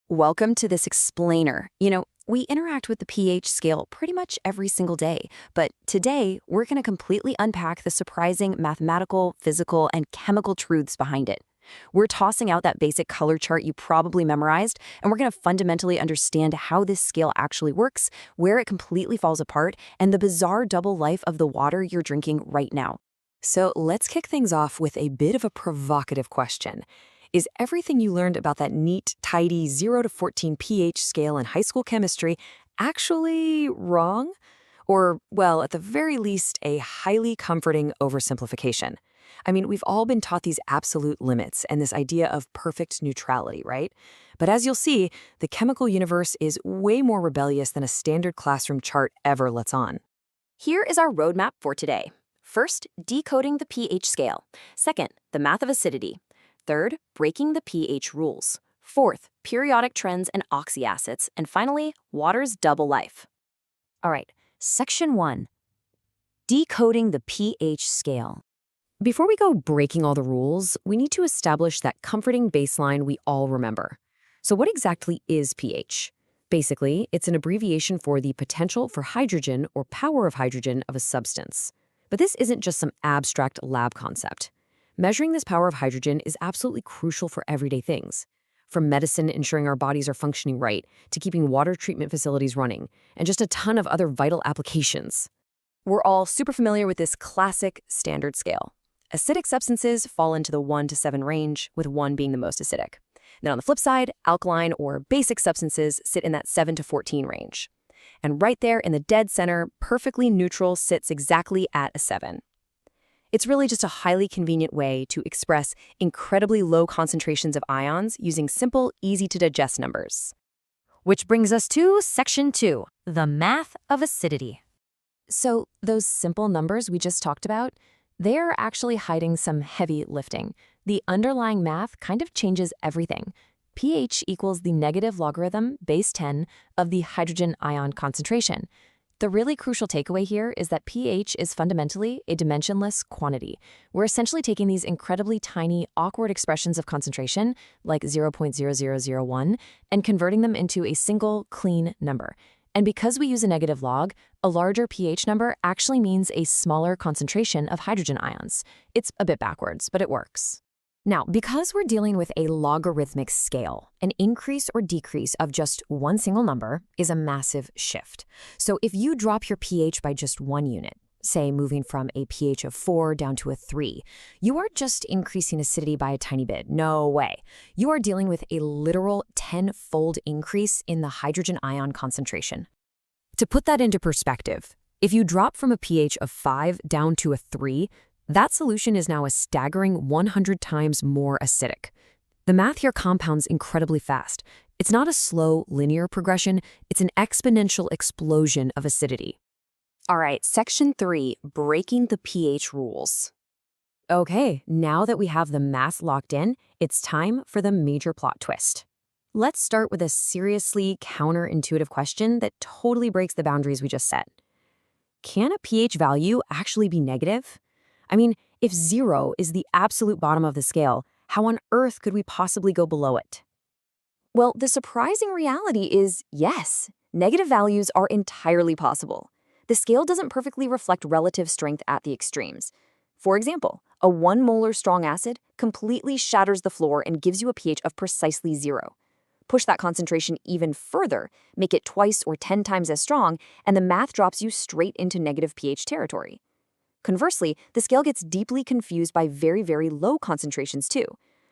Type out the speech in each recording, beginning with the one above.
Welcome to this explainer. We interact with the pH scale pretty much every single day, but today we're going to completely unpack the surprising mathematical, physical, and chemical truths behind it. We're tossing out that basic color chart you probably memorized, and we're going to fundamentally understand how this scale actually works, where it completely falls apart, and the bizarre double life of the water you're drinking right now. So let's kick things off with a bit of a provocative question. Is everything you learned about that neat, tidy 0 to 14 pH scale in high school chemistry actually wrong? Or, well, at the very least, a highly comforting oversimplification? I mean, we've all been taught these absolute limits and this idea of perfect neutrality, right? But as you'll see, the chemical universe is way more rebellious than a standard classroom chart ever lets on. Here is our roadmap for today. First, decoding the pH scale. Second, the math of acidity. Third, breaking the pH rules. Fourth, periodic trends and oxyacids. And finally, water's double life. All right, section 1, decoding the pH scale. Before we go breaking all the rules, we need to establish that comforting baseline we all remember. So what exactly is pH? Basically, it's an abbreviation for the potential for hydrogen or power of hydrogen of a substance. But this isn't just some abstract lab concept. Measuring this power of hydrogen is absolutely crucial for everyday things, from medicine ensuring our bodies are functioning right, to keeping water treatment facilities running, and just a ton of other vital applications. We're all super familiar with this classic standard scale. Acidic substances fall into the 1 to 7 range, with 1 being the most acidic. Then on the flip side, alkaline or basic substances sit in that 7 to 14 range. And right there in the dead center, perfectly neutral sits exactly at a 7. It's really just a highly convenient way to express incredibly low concentrations of ions using simple, easy-to-digest numbers. Which brings us to section 2, the math of acidity. So those simple numbers we just talked about, they're actually hiding some heavy lifting. The underlying math kind of changes everything. pH equals the negative logarithm, base 10, of the hydrogen ion concentration. The really crucial takeaway here is that pH is fundamentally a dimensionless quantity. We're essentially taking these incredibly tiny, awkward expressions of concentration, like 0.0001, and converting them into a single, clean number. And because we use a negative log, a larger pH number actually means a smaller concentration of hydrogen ions. It's a bit backwards, but it works. Now, because we're dealing with a logarithmic scale, an increase or decrease of just one single number is a massive shift. So if you drop your pH by just 1 unit, say moving from a pH of 4 down to a 3, you are just increasing acidity by a tiny bit. No way. You are dealing with a literal 10-fold increase in the hydrogen ion concentration. To put that into perspective, if you drop from a pH of 5 down to a 3, that solution is now a staggering 100 times more acidic. The math here compounds incredibly fast. It's not a slow, linear progression, it's an exponential explosion of acidity. All right, section 3, breaking the pH rules. Okay, now that we have the math locked in, it's time for the major plot twist. Let's start with a seriously counterintuitive question that totally breaks the boundaries we just set. Can a pH value actually be negative? I mean, if 0 is the absolute bottom of the scale, how on earth could we possibly go below it? Well, the surprising reality is yes, negative values are entirely possible. The scale doesn't perfectly reflect relative strength at the extremes. For example, a 1 molar strong acid completely shatters the floor and gives you a pH of precisely 0. Push that concentration even further, make it twice or 10 times as strong, and the math drops you straight into negative pH territory. Conversely, the scale gets deeply confused by very, very low concentrations too.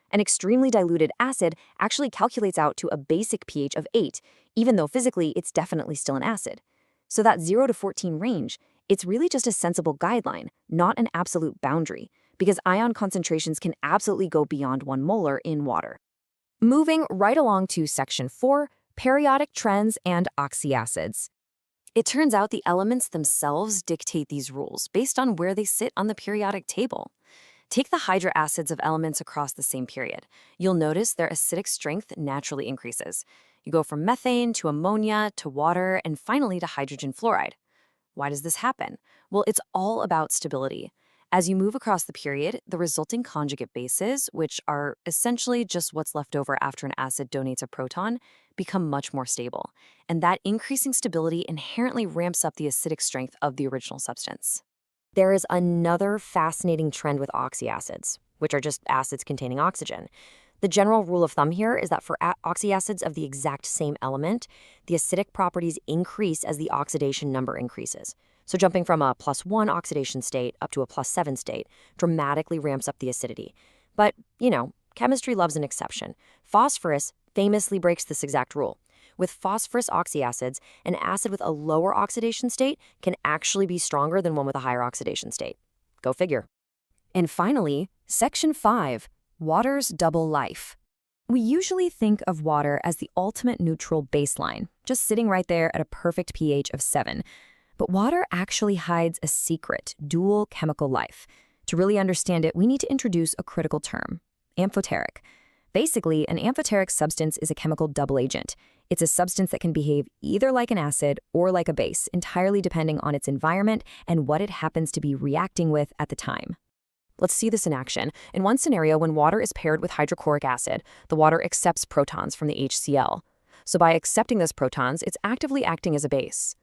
An extremely diluted acid actually calculates out to a basic pH of 8, even though physically it's definitely still an acid. So that 0 to 14 range, it's really just a sensible guideline, not an absolute boundary, because ion concentrations can absolutely go beyond 1 molar in water. Moving right along to section 4, periodic trends and oxyacids. It turns out the elements themselves dictate these rules based on where they sit on the periodic table. Take the hydra acids of elements across the same period. You'll notice their acidic strength naturally increases. You go from methane to ammonia to water and finally to hydrogen fluoride. Why does this happen? Well, it's all about stability. As you move across the period, the resulting conjugate bases, which are essentially just what's left over after an acid donates a proton, become much more stable. And that increasing stability inherently ramps up the acidic strength of the original substance. There is another fascinating trend with oxyacids, which are just acids containing oxygen. The general rule of thumb here is that for oxyacids of the exact same element, the acidic properties increase as the oxidation number increases. So jumping from a +1 oxidation state up to a +7 state dramatically ramps up the acidity. But, chemistry loves an exception. Phosphorus famously breaks this exact rule. With phosphorus oxyacids, an acid with a lower oxidation state can actually be stronger than one with a higher oxidation state. Go figure. And finally, Section 5, Water's double life. We usually think of water as the ultimate neutral baseline, just sitting right there at a perfect pH of 7. But water actually hides a secret, dual chemical life. To really understand it, we need to introduce a critical term, amphoteric. Basically, an amphoteric substance is a chemical double agent. It's a substance that can behave either like an acid or like a base, entirely depending on its environment and what it happens to be reacting with at the time. Let's see this in action. In one scenario, when water is paired with hydrochloric acid, the water accepts protons from the HCl. So by accepting those protons, it's actively acting as a base.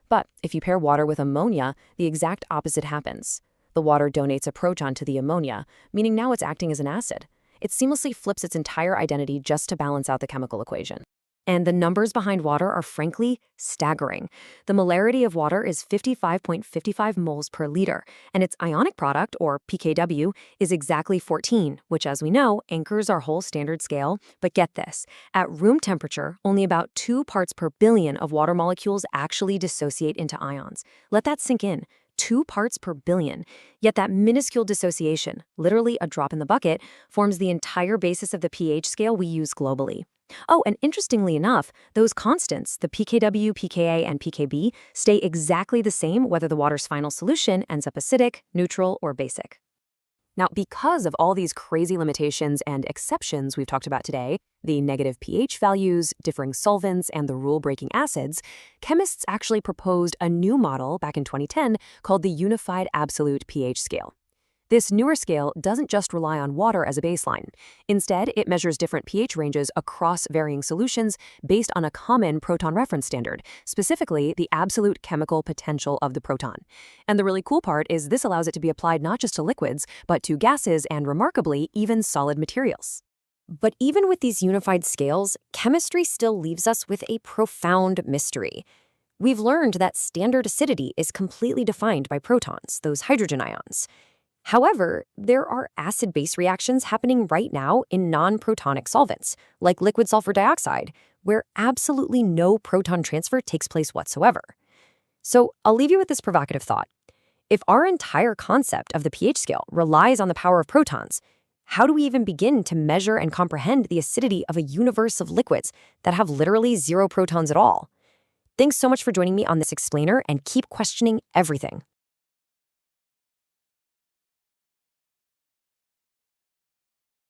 But if you pair water with ammonia, the exact opposite happens. The water donates a proton to the ammonia, meaning now it's acting as an acid. It seamlessly flips its entire identity just to balance out the chemical equation. And the numbers behind water are frankly staggering. The molarity of water is 55.55 moles per liter, and its ionic product, or pKw, is exactly 14, which, as we know, anchors our whole standard scale. But get this, at room temperature, only about 2 parts per billion of water molecules actually dissociate into ions. Let that sink in. 2 parts per billion. Yet that minuscule dissociation, literally a drop in the bucket, forms the entire basis of the pH scale we use globally. Oh, and interestingly enough, those constants, the pKw, pKa, and pKb, stay exactly the same whether the water's final solution ends up acidic, neutral, or basic. Now, because of all these crazy limitations and exceptions we've talked about today, the negative pH values, differing solvents, and the rule-breaking acids, chemists actually proposed a new model back in 2010 called the Unified Absolute pH Scale. This newer scale doesn't just rely on water as a baseline. Instead, it measures different pH ranges across varying solutions based on a common proton reference standard, specifically the absolute chemical potential of the proton. And the really cool part is this allows it to be applied not just to liquids, but to gases and, remarkably, even solid materials. But even with these unified scales, chemistry still leaves us with a profound mystery. We've learned that standard acidity is completely defined by protons, those hydrogen ions. However, there are acid-base reactions happening right now in non-protonic solvents, like liquid sulfur dioxide, where absolutely no proton transfer takes place whatsoever. So I'll leave you with this provocative thought. If our entire concept of the pH scale relies on the power of protons, how do we even begin to measure and comprehend the acidity of a universe of liquids that have literally 0 protons at all? Thanks so much for joining me on this explainer, and keep questioning everything.